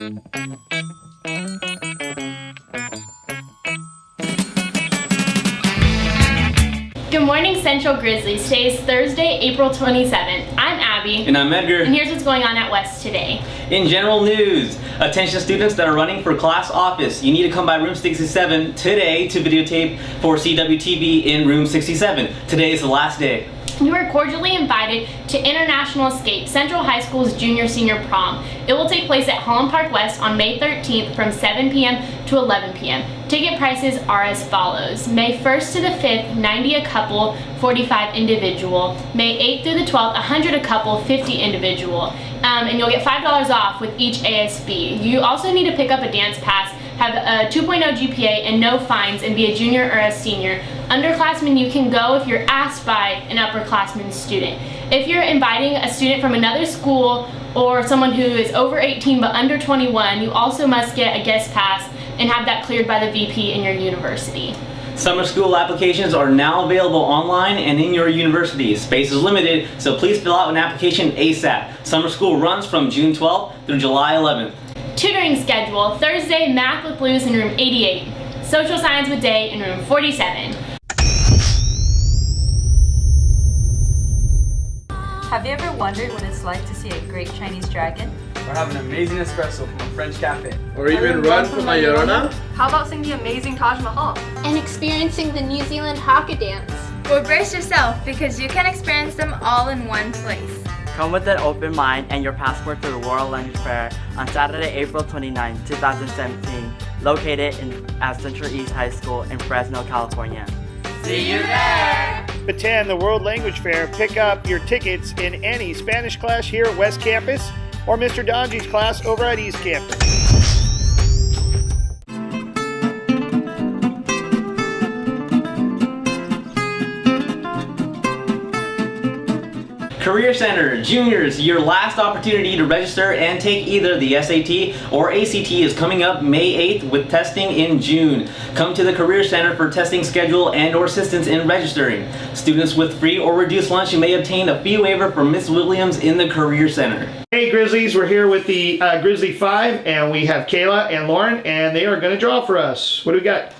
Good morning, Central Grizzlies. Today is Thursday, April 27th. I'm Abby. And I'm Edgar. And here's what's going on at West today. In general news, attention students that are running for class office, you need to come by room 67 today to videotape for Cwtv in room 67. Today is the last day. You are cordially invited to International Escape, Central High School's junior-senior prom. It will take place at Holland Park West on May 13th from 7 p.m. to 11 p.m. Ticket prices are as follows. May 1st to the 5th, 90 a couple, 45 individual. May 8th through the 12th, 100 a couple, 50 individual. And you'll get $5 off with each ASB. You also need to pick up a dance pass, have a 2.0 GPA and no fines, and be a junior or a senior. Underclassmen, you can go if you're asked by an upperclassman student. If you're inviting a student from another school or someone who is over 18 but under 21, you also must get a guest pass and have that cleared by the VP in your university. Summer school applications are now available online and in your university. Space is limited, so please fill out an application ASAP. Summer school runs from June 12th through July 11th. Tutoring schedule: Thursday, Math with Luz in room 88. Social Science with Day in room 47. Have you ever wondered what it's like to see a great Chinese dragon? Or have an amazing espresso from a French cafe? Or even run from La Llorona? How about seeing the amazing Taj Mahal? And experiencing the New Zealand haka dance? Well, brace yourself because you can experience them all in one place. Come with an open mind and your passport to the World Language Fair on Saturday, April 29, 2017, located at Central East High School in Fresno, California. See you there! Attend the World Language Fair. Pick up your tickets in any Spanish class here at West Campus or Mr. Donji's class over at East Campus. Career Center, juniors, your last opportunity to register and take either the SAT or ACT is coming up May 8th with testing in June. Come to the Career Center for testing schedule and or assistance in registering. Students with free or reduced lunch may obtain a fee waiver from Ms. Williams in the Career Center. Hey Grizzlies, we're here with the Grizzly 5 and we have Kayla and Lauren and they are going to draw for us. What do we got?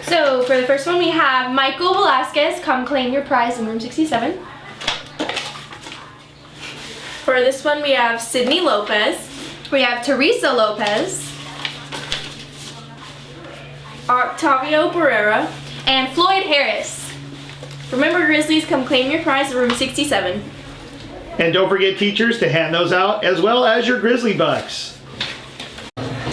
So for the first one we have Michael Velasquez, come claim your prize in room 67. For this one we have Sydney Lopez. We have Teresa Lopez. Octavio Barrera. And Floyd Harris. Remember Grizzlies, come claim your prize in room 67. And don't forget teachers to hand those out as well as your Grizzly Bucks.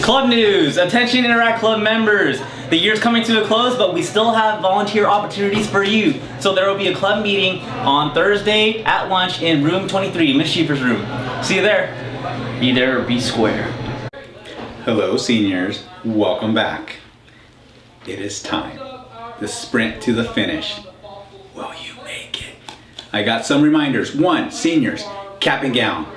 Club news, attention Interact Club members. The year's coming to a close, but we still have volunteer opportunities for you. So there will be a club meeting on Thursday at lunch in room 23, Miss Sheeper's room. See you there. Be there or be square. Hello seniors, welcome back. It is time. The sprint to the finish. Will you make it? I got some reminders. 1, seniors, cap and gown.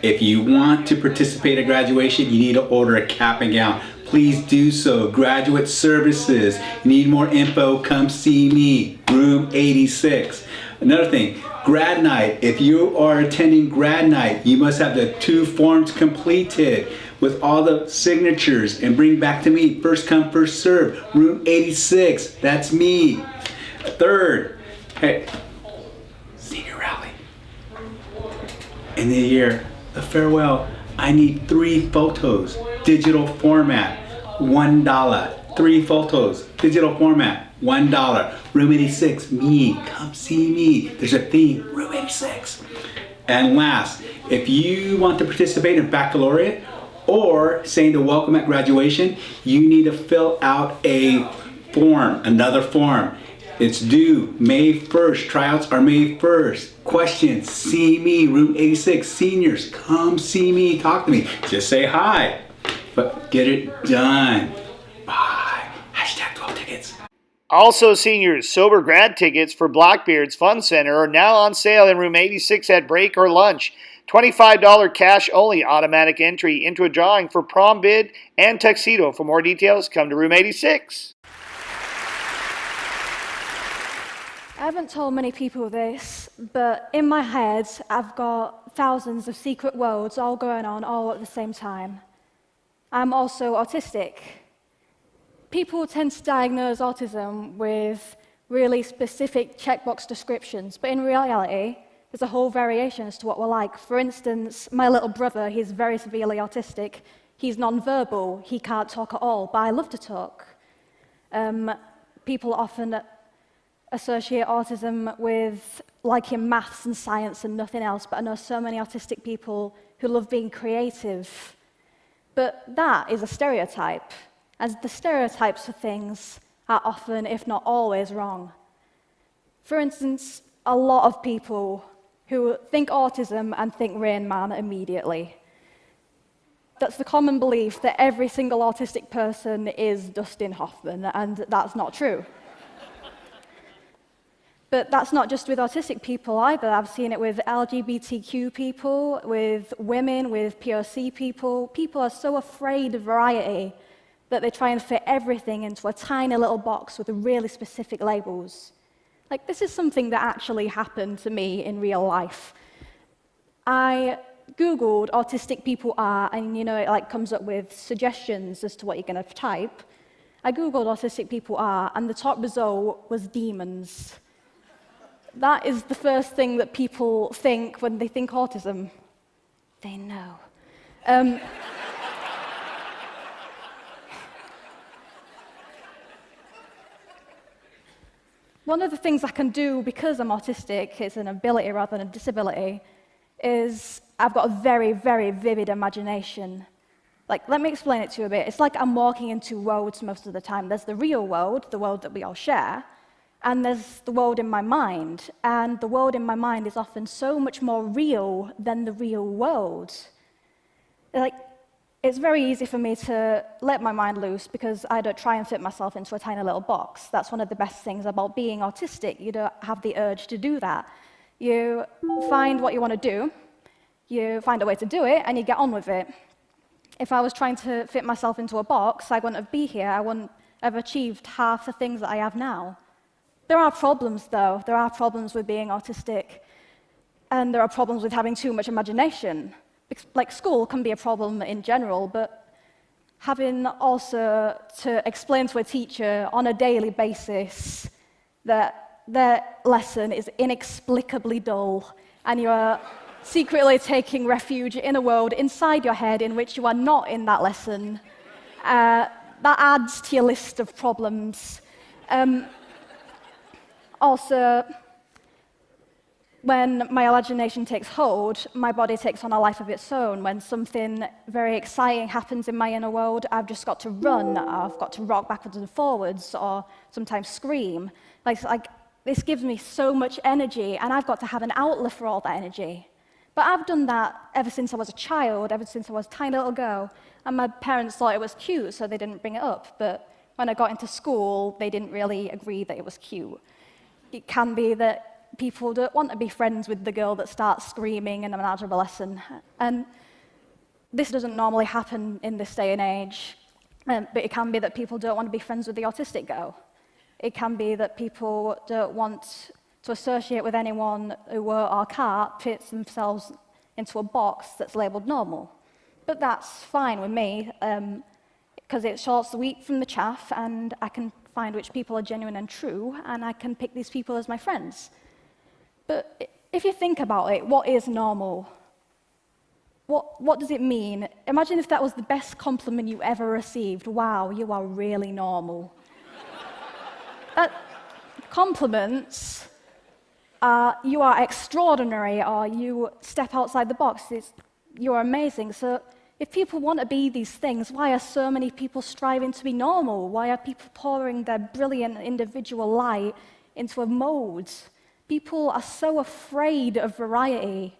If you want to participate at graduation, you need to order a cap and gown. Please do so. Graduate services. You need more info, come see me. Room 86. Another thing, grad night. If you are attending grad night, you must have the 2 forms completed with all the signatures and bring back to me. First come, first serve. Room 86. That's me. Third, hey, senior rally. In the year, the farewell, I need 3 photos, digital format, $1. 3 photos, digital format, $1. Room 86, me, come see me. There's a theme, room 86. And last, if you want to participate in baccalaureate or saying the welcome at graduation, you need to fill out a form, another form. It's due May 1st. Tryouts are May 1st. Questions, see me, room 86. Seniors, come see me, talk to me. Just say hi, but get it done. Bye. Hashtag 12 tickets. Also seniors, sober grad tickets for Blackbeard's Fun Center are now on sale in room 86 at break or lunch. $25 cash only automatic entry into a drawing for prom bid and tuxedo. For more details, come to room 86. I haven't told many people this, but in my head, I've got thousands of secret worlds all going on all at the same time. I'm also autistic. People tend to diagnose autism with really specific checkbox descriptions, but in reality, there's a whole variation as to what we're like. For instance, my little brother, he's very severely autistic. He's nonverbal, he can't talk at all, but I love to talk. People often associate autism with liking maths and science and nothing else, but I know so many autistic people who love being creative. But that is a stereotype, as the stereotypes of things are often, if not always, wrong. For instance, a lot of people who think autism and think Rain Man immediately. That's the common belief that every single autistic person is Dustin Hoffman, and that's not true. But that's not just with autistic people either. I've seen it with LGBTQ people, with women, with POC people. People are so afraid of variety that they try and fit everything into a tiny little box with really specific labels. Like, this is something that actually happened to me in real life. I Googled autistic people are, and you know, it like comes up with suggestions as to what you're going to type. I Googled autistic people are, and the top result was demons. That is the first thing that people think when they think autism. They know. One of the things I can do because I'm autistic, it's an ability rather than a disability, is I've got a very, very vivid imagination. Like, let me explain it to you a bit. It's like I'm walking into worlds most of the time. There's the real world, the world that we all share, and there's the world in my mind. And the world in my mind is often so much more real than the real world. Like, it's very easy for me to let my mind loose because I don't try and fit myself into a tiny little box. That's one of the best things about being autistic. You don't have the urge to do that. You find what you want to do, you find a way to do it, and you get on with it. If I was trying to fit myself into a box, I wouldn't be here. I wouldn't have achieved half the things that I have now. There are problems, though. There are problems with being autistic, and there are problems with having too much imagination. Like, school can be a problem in general, but having also to explain to a teacher on a daily basis that their lesson is inexplicably dull, and you are secretly taking refuge in a world inside your head in which you are not in that lesson, that adds to your list of problems. Also, when my imagination takes hold, my body takes on a life of its own. When something very exciting happens in my inner world, I've just got to run, I've got to rock backwards and forwards, or sometimes scream. Like this gives me so much energy, and I've got to have an outlet for all that energy. But I've done that ever since I was a child, ever since I was a tiny little girl, and my parents thought it was cute, so they didn't bring it up. But when I got into school, they didn't really agree that it was cute. It can be that people don't want to be friends with the girl that starts screaming in an algebra lesson. And this doesn't normally happen in this day and age, but it can be that people don't want to be friends with the autistic girl. It can be that people don't want to associate with anyone who or can't fit themselves into a box that's labelled normal. But that's fine with me, because it sorts the wheat from the chaff, and I can find which people are genuine and true, and I can pick these people as my friends. But if you think about it, what is normal? What does it mean? Imagine if that was the best compliment you ever received. Wow, you are really normal. Compliments are, you are extraordinary, or you step outside the box, you're amazing. So if people want to be these things, why are so many people striving to be normal? Why are people pouring their brilliant individual light into a mold? People are so afraid of variety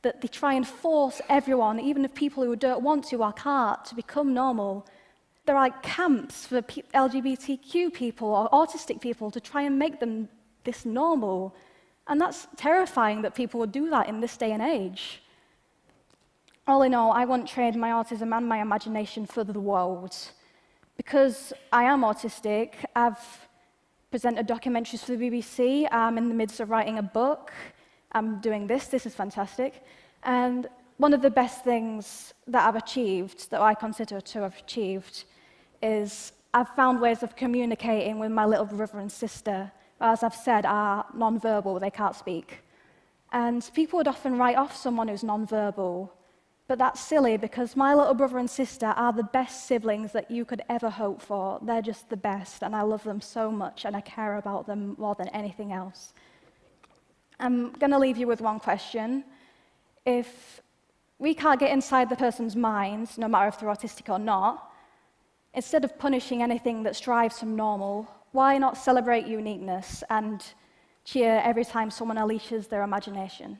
that they try and force everyone, even if people who don't want to or can't, to become normal. There are camps for LGBTQ people or autistic people to try and make them this normal. And that's terrifying that people would do that in this day and age. All in all, I want to trade my autism and my imagination for the world. Because I am autistic, I've presented documentaries for the BBC, I'm in the midst of writing a book, I'm doing this is fantastic. And one of the best things that I've achieved, that I consider to have achieved, is I've found ways of communicating with my little brother and sister, who, as I've said, are non-verbal, they can't speak. And people would often write off someone who's non-verbal, but that's silly because my little brother and sister are the best siblings that you could ever hope for. They're just the best, and I love them so much, and I care about them more than anything else. I'm going to leave you with one question. If we can't get inside the person's mind, no matter if they're autistic or not, instead of punishing anything that strives from normal, why not celebrate uniqueness and cheer every time someone unleashes their imagination?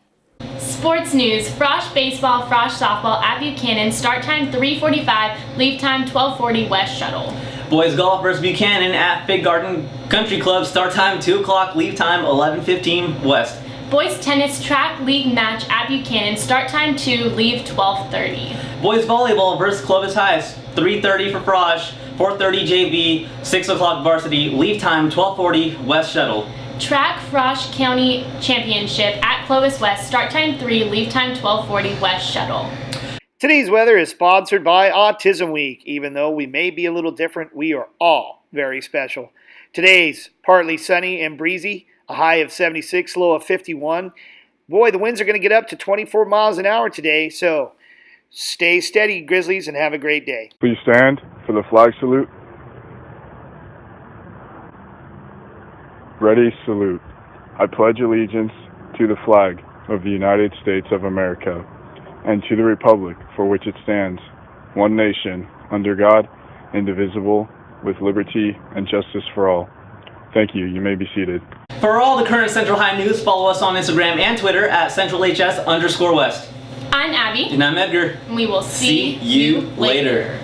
Sports news, Frosh baseball, Frosh softball at Buchanan, start time 3:45, leave time 12:40 West Shuttle. Boys golf versus Buchanan at Big Garden Country Club, start time 2 o'clock, leave time 11:15 West. Boys tennis track league match at Buchanan, start time 2, leave 12:30. Boys volleyball versus Clovis Heights, 3:30 for Frosh, 4:30 JV, 6 o'clock varsity, leave time 12:40 West Shuttle. Track Frosh County Championship at Clovis West, start time 3, leave time 12:40 West Shuttle. Today's weather is sponsored by Autism Week. Even though we may be a little different, we are all very special. Today's partly sunny and breezy, a high of 76, low of 51. Boy, the winds are going to get up to 24 miles an hour today, so stay steady, Grizzlies, and have a great day. Please stand for the flag salute. Ready, salute. I pledge allegiance to the flag of the United States of America and to the republic for which it stands, one nation, under God, indivisible, with liberty and justice for all. Thank you. You may be seated. For all the current Central High news, follow us on Instagram and Twitter at CentralHS_West. I'm Abby. And I'm Edgar. And we will see you later.